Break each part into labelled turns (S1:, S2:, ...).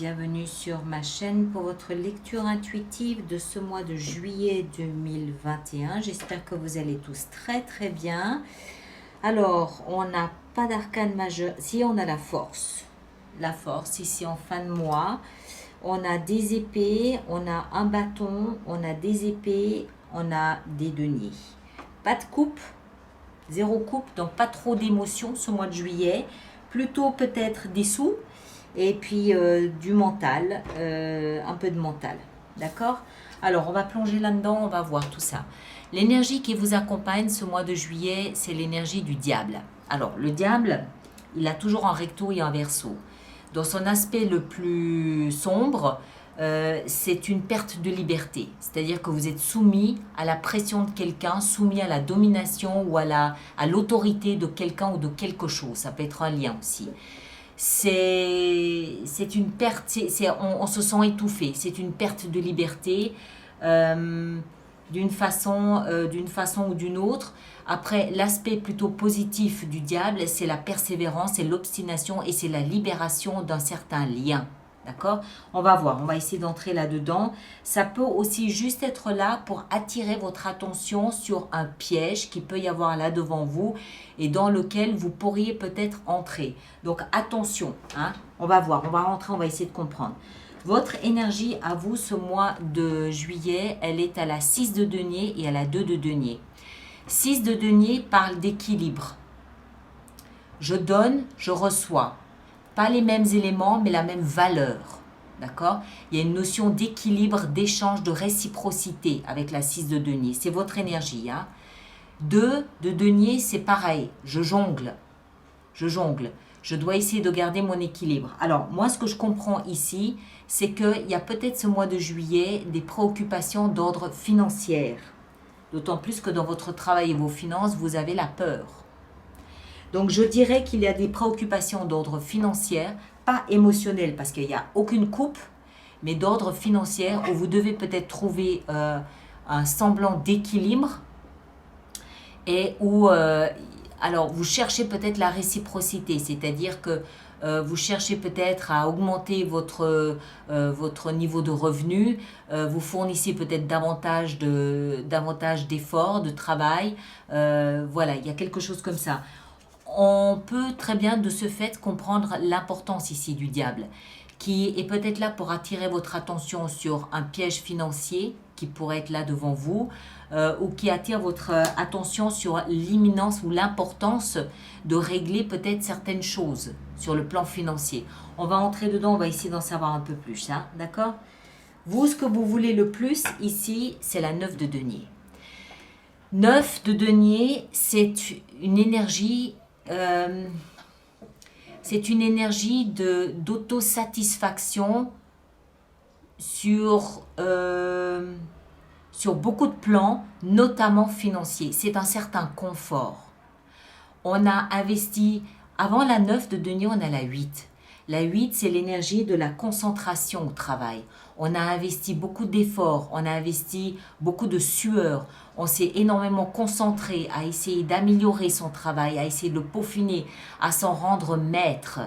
S1: bienvenue sur ma chaîne pour votre lecture intuitive de ce mois de juillet 2021. J'espère que vous allez tous très bien. Alors, on n'a pas d'arcane majeur. Si, on a la force. La force, ici en fin de mois. On a des épées, on a un bâton, on a des épées, on a des deniers. Pas de coupe, zéro coupe, donc pas trop d'émotions ce mois de juillet. Plutôt peut-être des sous. Et puis du mental, un peu de mental, d'accord? Alors, on va plonger là-dedans, on va voir tout ça. L'énergie qui vous accompagne ce mois de juillet, c'est l'énergie du diable. Alors, le diable, il a toujours un recto et un verso. Dans son aspect le plus sombre, c'est une perte de liberté. C'est-à-dire que vous êtes soumis à la pression de quelqu'un, soumis à la domination ou à l'autorité de quelqu'un ou de quelque chose. Ça peut être un lien aussi. C'est une perte, on se sent étouffé, c'est une perte de liberté d'une façon ou d'une autre. Après, l'aspect plutôt positif du diable, c'est la persévérance, c'est l'obstination et c'est la libération d'un certain lien. D'accord? On va voir, on va essayer d'entrer là-dedans. Ça peut aussi juste être là pour attirer votre attention sur un piège qui peut y avoir là devant vous et dans lequel vous pourriez peut-être entrer. Donc attention, hein? On va voir, on va rentrer, on va essayer de comprendre. Votre énergie à vous ce mois de juillet, elle est à la 6 de denier et à la 2 de denier. 6 de denier parle d'équilibre. Je donne, je reçois. Pas les mêmes éléments, mais la même valeur. D'accord? Il y a une notion d'équilibre, d'échange, de réciprocité avec la 6 de denier. C'est votre énergie. Hein? 2 de denier, c'est pareil. Je jongle. Je jongle. Je dois essayer de garder mon équilibre. Alors, moi, ce que je comprends ici, c'est qu'il y a peut-être ce mois de juillet des préoccupations d'ordre financier. D'autant plus que dans votre travail et vos finances, vous avez la peur. Donc, je dirais qu'il y a des préoccupations d'ordre financier, pas émotionnel, parce qu'il n'y a aucune coupe, mais d'ordre financier, où vous devez peut-être trouver un semblant d'équilibre et où, alors, vous cherchez peut-être la réciprocité, c'est-à-dire que vous cherchez peut-être à augmenter votre niveau de revenu, vous fournissez peut-être davantage d'efforts, de travail, voilà, il y a quelque chose comme ça. On peut très bien de ce fait comprendre l'importance ici du diable, qui est peut-être là pour attirer votre attention sur un piège financier qui pourrait être là devant vous, ou qui attire votre attention sur l'imminence ou l'importance de régler peut-être certaines choses sur le plan financier. On va entrer dedans, on va essayer d'en savoir un peu plus, hein, d'accord? Vous, ce que vous voulez le plus ici, c'est la 9 de denier. 9 de denier, c'est une énergie d'autosatisfaction sur beaucoup de plans, notamment financiers. C'est un certain confort. On a investi, avant la 9 de denier, on a la 8. La 8, c'est l'énergie de la concentration au travail. On a investi beaucoup d'efforts, on a investi beaucoup de sueur, on s'est énormément concentré à essayer d'améliorer son travail, à essayer de le peaufiner, à s'en rendre maître.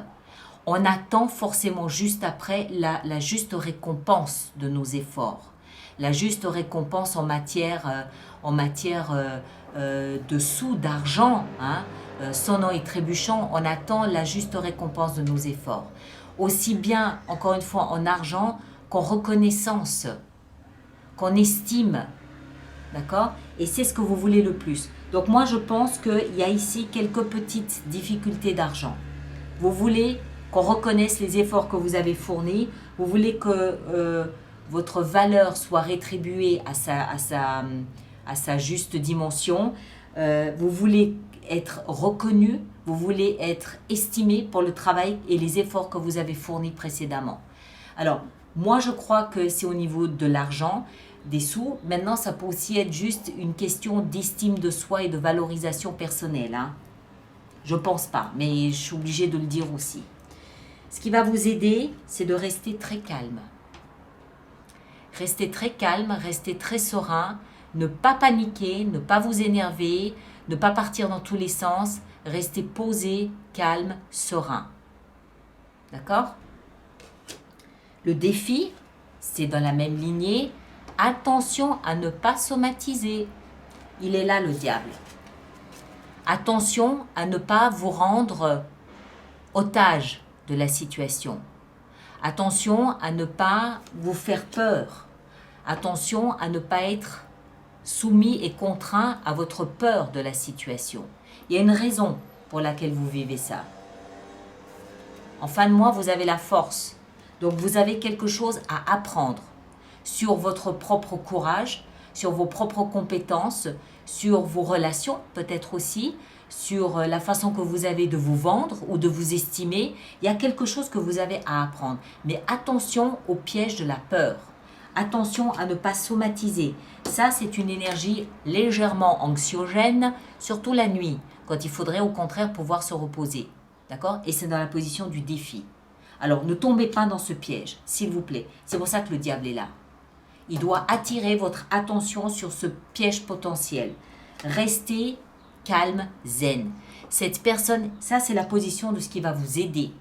S1: On attend forcément juste après la juste récompense de nos efforts. La juste récompense en matière de sous, d'argent, hein, sonnant et trébuchant, on attend la juste récompense de nos efforts. Aussi bien, encore une fois, en argent qu'en reconnaissance, qu'en estime. D'accord? Et c'est ce que vous voulez le plus. Donc moi, je pense qu'il y a ici quelques petites difficultés d'argent. Vous voulez qu'on reconnaisse les efforts que vous avez fournis. Vous voulez que votre valeur soit rétribuée à sa juste dimension. Vous voulez être reconnu, vous voulez être estimé pour le travail et les efforts que vous avez fournis précédemment. Alors, moi, je crois que c'est au niveau de l'argent, des sous. Maintenant, ça peut aussi être juste une question d'estime de soi et de valorisation personnelle. Hein. Je pense pas, mais je suis obligée de le dire aussi. Ce qui va vous aider, c'est de rester très calme. Restez très calme, restez très serein, ne pas paniquer, ne pas vous énerver, ne pas partir dans tous les sens, restez posé, calme, serein. D'accord? Le défi, c'est dans la même lignée. Attention à ne pas somatiser. Il est là le diable. Attention à ne pas vous rendre otage de la situation. Attention à ne pas vous faire peur. Attention à ne pas être soumis et contraint à votre peur de la situation. Il y a une raison pour laquelle vous vivez ça. En fin de mois, vous avez la force. Donc vous avez quelque chose à apprendre sur votre propre courage, sur vos propres compétences, sur vos relations peut-être aussi, sur la façon que vous avez de vous vendre ou de vous estimer. Il y a quelque chose que vous avez à apprendre. Mais attention au piège de la peur. Attention à ne pas somatiser. Ça, c'est une énergie légèrement anxiogène, surtout la nuit, quand il faudrait au contraire pouvoir se reposer. D'accord? Et c'est dans la position du défi. Alors, ne tombez pas dans ce piège, s'il vous plaît. C'est pour ça que le diable est là. Il doit attirer votre attention sur ce piège potentiel. Restez calme, zen. Cette personne, ça c'est la position de ce qui va vous aider.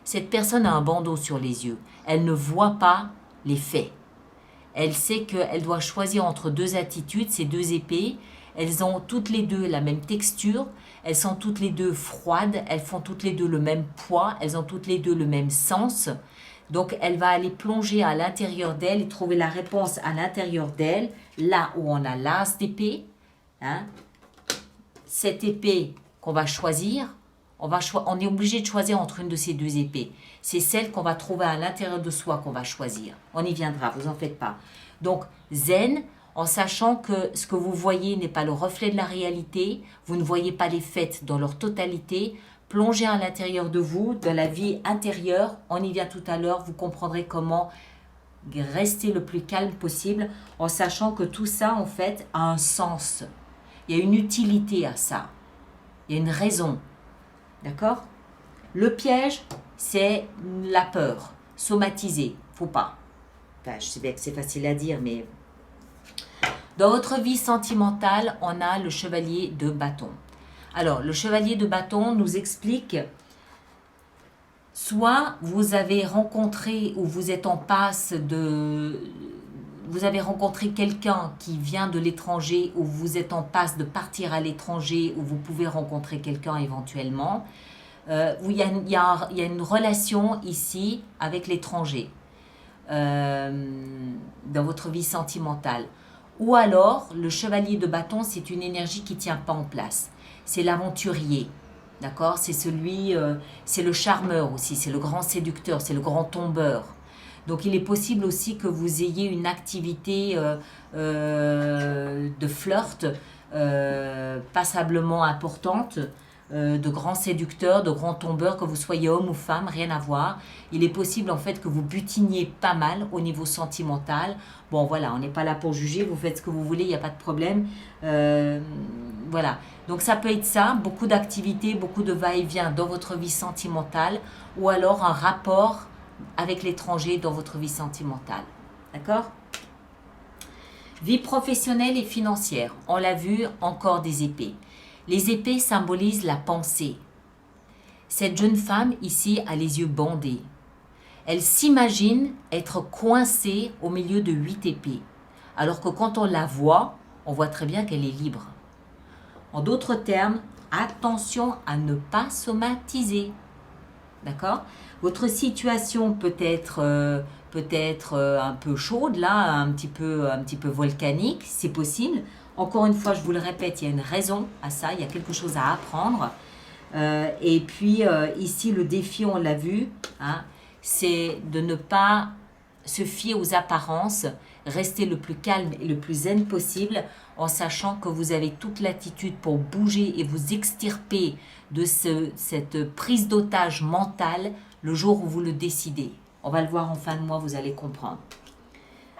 S1: Cette personne a un bandeau sur les yeux. Elle ne voit pas les faits. Elle sait qu'elle doit choisir entre deux attitudes, ces deux épées. Elles ont toutes les deux la même texture. Elles sont toutes les deux froides. Elles font toutes les deux le même poids. Elles ont toutes les deux le même sens. Donc, elle va aller plonger à l'intérieur d'elle et trouver la réponse à l'intérieur d'elle, là où on a l'as d'épée. Hein? Cette épée qu'on va choisir, on est obligé de choisir entre une de ces deux épées. C'est celle qu'on va trouver à l'intérieur de soi qu'on va choisir. On y viendra, vous en faites pas. Donc, zen, en sachant que ce que vous voyez n'est pas le reflet de la réalité, vous ne voyez pas les faits dans leur totalité. Plongez à l'intérieur de vous, dans la vie intérieure. On y vient tout à l'heure, vous comprendrez comment rester le plus calme possible en sachant que tout ça, en fait, a un sens. Il y a une utilité à ça. Il y a une raison. D'accord? Le piège, c'est la peur. Somatiser. Faut pas. Enfin, je sais bien que c'est facile à dire, mais... Dans votre vie sentimentale, on a le chevalier de bâton. Alors, le chevalier de bâton nous explique, soit vous avez rencontré ou vous êtes en passe de... Vous avez rencontré quelqu'un qui vient de l'étranger ou vous êtes en passe de partir à l'étranger ou vous pouvez rencontrer quelqu'un éventuellement. Où il y a une relation ici avec l'étranger dans votre vie sentimentale. Ou alors, le chevalier de bâton, c'est une énergie qui ne tient pas en place. C'est l'aventurier, d'accord? C'est c'est le charmeur aussi, c'est le grand séducteur, c'est le grand tombeur. Donc, il est possible aussi que vous ayez une activité de flirt passablement importante, de grands séducteurs, de grands tombeurs, que vous soyez homme ou femme, rien à voir. Il est possible en fait que vous butiniez pas mal au niveau sentimental. Bon voilà, on n'est pas là pour juger, vous faites ce que vous voulez, il n'y a pas de problème. Voilà, donc ça peut être ça, beaucoup d'activités, beaucoup de va-et-vient dans votre vie sentimentale ou alors un rapport avec l'étranger dans votre vie sentimentale. D'accord? Vie professionnelle et financière, on l'a vu, encore des épées. Les épées symbolisent la pensée. Cette jeune femme ici a les yeux bandés. Elle s'imagine être coincée au milieu de 8 épées, alors que quand on la voit, on voit très bien qu'elle est libre. En d'autres termes, attention à ne pas somatiser. D'accord? Votre situation peut être un peu chaude, là, un petit peu volcanique, c'est possible. Encore une fois, je vous le répète, il y a une raison à ça, il y a quelque chose à apprendre. Et puis, ici, le défi, on l'a vu, hein, c'est de ne pas se fier aux apparences, rester le plus calme et le plus zen possible, en sachant que vous avez toute l'attitude pour bouger et vous extirper de cette prise d'otage mentale le jour où vous le décidez. On va le voir en fin de mois, vous allez comprendre.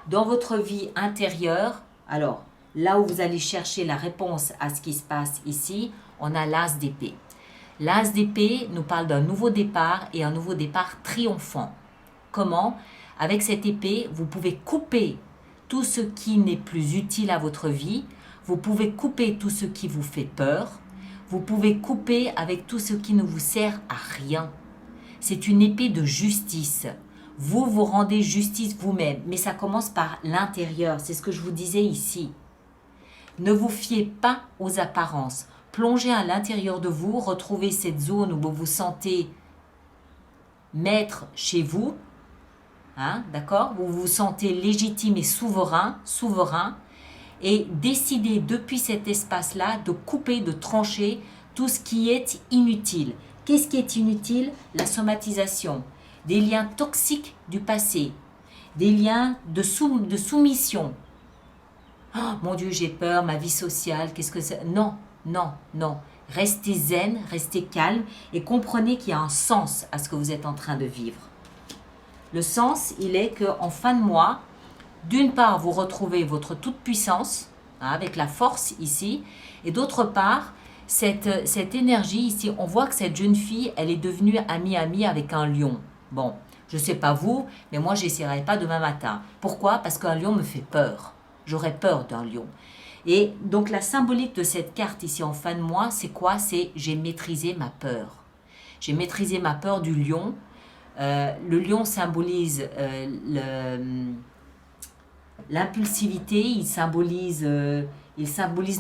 S1: Dans votre vie intérieure, alors, là où vous allez chercher la réponse à ce qui se passe ici, on a l'as d'épée. L'as d'épée nous parle d'un nouveau départ et un nouveau départ triomphant. Comment? Avec cette épée, vous pouvez couper tout ce qui n'est plus utile à votre vie, vous pouvez couper tout ce qui vous fait peur, vous pouvez couper avec tout ce qui ne vous sert à rien. C'est une épée de justice. Vous vous rendez justice vous-même, mais ça commence par l'intérieur. C'est ce que je vous disais ici. Ne vous fiez pas aux apparences. Plongez à l'intérieur de vous, retrouvez cette zone où vous vous sentez maître chez vous. Hein, d'accord? Vous vous sentez légitime et souverain, et décidez depuis cet espace-là de couper, de trancher tout ce qui est inutile. Qu'est-ce qui est inutile? La somatisation, des liens toxiques du passé, des liens de soumission. Oh, mon Dieu, j'ai peur, ma vie sociale, qu'est-ce que c'est? Non, non, non. Restez zen, restez calme et comprenez qu'il y a un sens à ce que vous êtes en train de vivre. Le sens, il est qu'en fin de mois, d'une part, vous retrouvez votre toute-puissance, hein, avec la force ici, et d'autre part, cette énergie ici, on voit que cette jeune fille, elle est devenue amie avec un lion. Bon, je ne sais pas vous, mais moi, je n'essaierai pas demain matin. Pourquoi? Parce qu'un lion me fait peur. J'aurais peur d'un lion. Et donc, la symbolique de cette carte ici en fin de mois, c'est quoi? C'est j'ai maîtrisé ma peur. J'ai maîtrisé ma peur du lion. Le lion symbolise l'impulsivité, il symbolise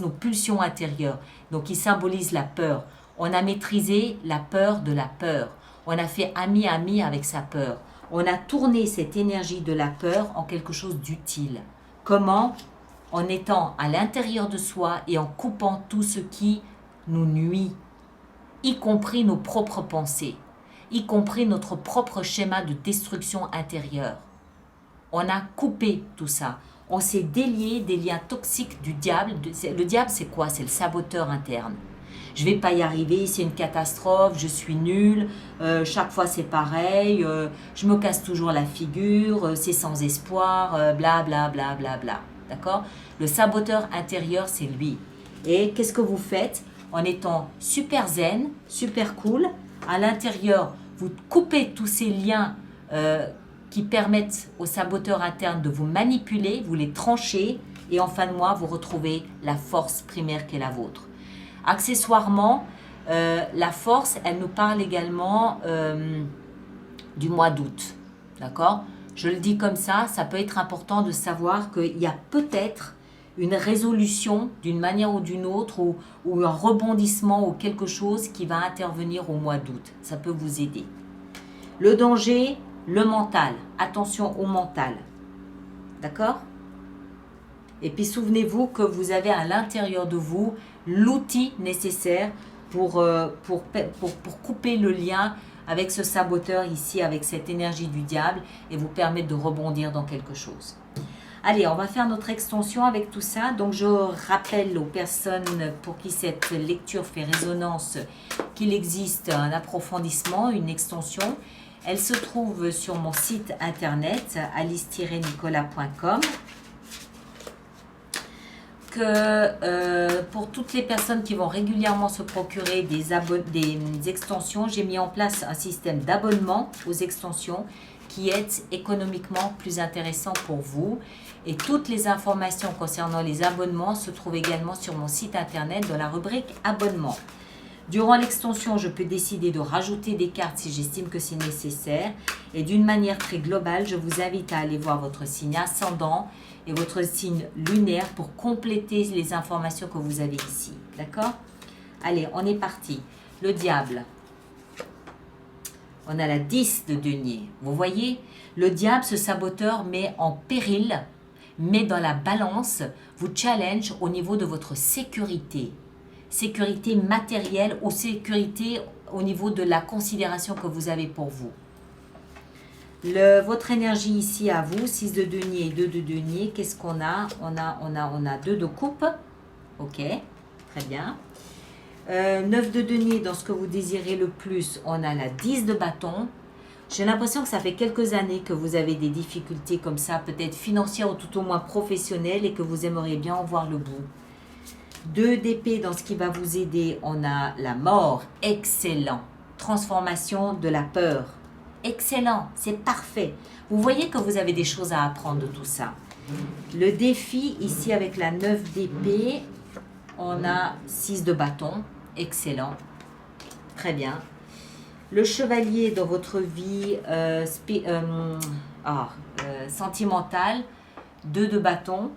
S1: nos pulsions intérieures. Donc, il symbolise la peur. On a maîtrisé la peur de la peur. On a fait ami avec sa peur. On a tourné cette énergie de la peur en quelque chose d'utile. Comment? En étant à l'intérieur de soi et en coupant tout ce qui nous nuit, y compris nos propres pensées, y compris notre propre schéma de destruction intérieure. On a coupé tout ça. On s'est délié des liens toxiques du diable. Le diable, c'est quoi? C'est le saboteur interne. Je ne vais pas y arriver, c'est une catastrophe, je suis nulle, chaque fois c'est pareil, je me casse toujours la figure, c'est sans espoir, bla bla bla bla bla. D'accord? Le saboteur intérieur, c'est lui. Et qu'est-ce que vous faites? En étant super zen, super cool, à l'intérieur, vous coupez tous ces liens qui permettent au saboteur interne de vous manipuler, vous les tranchez, et en fin de mois, vous retrouvez la force primaire qui est la vôtre. Accessoirement, la force, elle nous parle également du mois d'août. D'accord? Je le dis comme ça peut être important de savoir qu'il y a peut-être une résolution d'une manière ou d'une autre, ou un rebondissement ou quelque chose qui va intervenir au mois d'août. Ça peut vous aider. Le danger, le mental. Attention au mental. D'accord? Et puis souvenez-vous que vous avez à l'intérieur de vous l'outil nécessaire pour couper le lien avec ce saboteur ici, avec cette énergie du diable, et vous permettre de rebondir dans quelque chose. Allez, on va faire notre extension avec tout ça. Donc, je rappelle aux personnes pour qui cette lecture fait résonance qu'il existe un approfondissement, une extension. Elle se trouve sur mon site internet alice-nicolas.com. Pour toutes les personnes qui vont régulièrement se procurer des extensions, j'ai mis en place un système d'abonnement aux extensions qui est économiquement plus intéressant pour vous. Et toutes les informations concernant les abonnements se trouvent également sur mon site internet dans la rubrique abonnement. Durant l'extension, je peux décider de rajouter des cartes si j'estime que c'est nécessaire. Et d'une manière très globale, je vous invite à aller voir votre signe ascendant et votre signe lunaire pour compléter les informations que vous avez ici. D'accord? Allez, on est parti. Le diable. On a la 10 de denier. Vous voyez, le diable, ce saboteur, met en péril, met dans la balance, vous challenge au niveau de votre sécurité. Sécurité matérielle ou sécurité au niveau de la considération que vous avez pour vous. Votre énergie ici à vous, 6 de denier et 2 de denier, qu'est-ce qu'on a? On a 2 de coupe. Ok, très bien. 9 de denier, dans ce que vous désirez le plus, on a la 10 de bâton. J'ai l'impression que ça fait quelques années que vous avez des difficultés comme ça, peut-être financières ou tout au moins professionnelles, et que vous aimeriez bien en voir le bout. 2 d'épée, dans ce qui va vous aider, on a la mort. Excellent. Transformation de la peur. Excellent, c'est parfait. Vous voyez que vous avez des choses à apprendre de tout ça. Le défi, ici avec la 9 d'épée, on a 6 de bâton. Excellent. Très bien. Le chevalier dans votre vie sentimentale, 2 de bâton.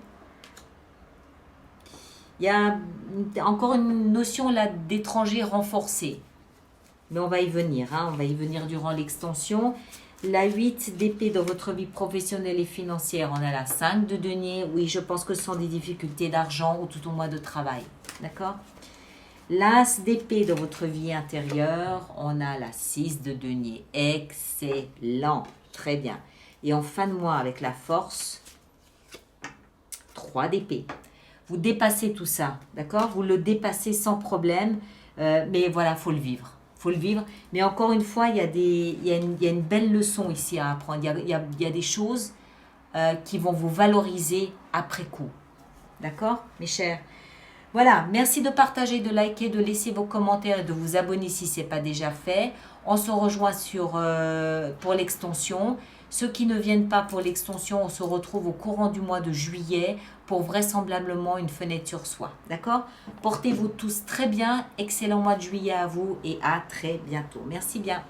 S1: Il y a encore une notion là d'étranger renforcé. Mais on va y venir, hein, on va y venir durant l'extension. La 8 d'épée dans votre vie professionnelle et financière, on a la 5 de denier. Oui, je pense que ce sont des difficultés d'argent ou tout au moins de travail. D'accord? L'as d'épée dans votre vie intérieure, on a la 6 de denier. Excellent, très bien. Et en fin de mois, avec la force, 3 d'épée. Vous dépassez tout ça, d'accord? Vous le dépassez sans problème, mais voilà, il faut le vivre. Faut le vivre, mais encore une fois, il y a une belle leçon ici à apprendre. Il y a des choses qui vont vous valoriser après coup. D'accord, mes chers? Voilà, merci de partager, de liker, de laisser vos commentaires et de vous abonner si ce n'est pas déjà fait. On se rejoint pour l'extension. Ceux qui ne viennent pas pour l'extension, on se retrouve au courant du mois de juillet pour vraisemblablement une fenêtre sur soi. D'accord? Portez-vous tous très bien. Excellent mois de juillet à vous et à très bientôt. Merci bien.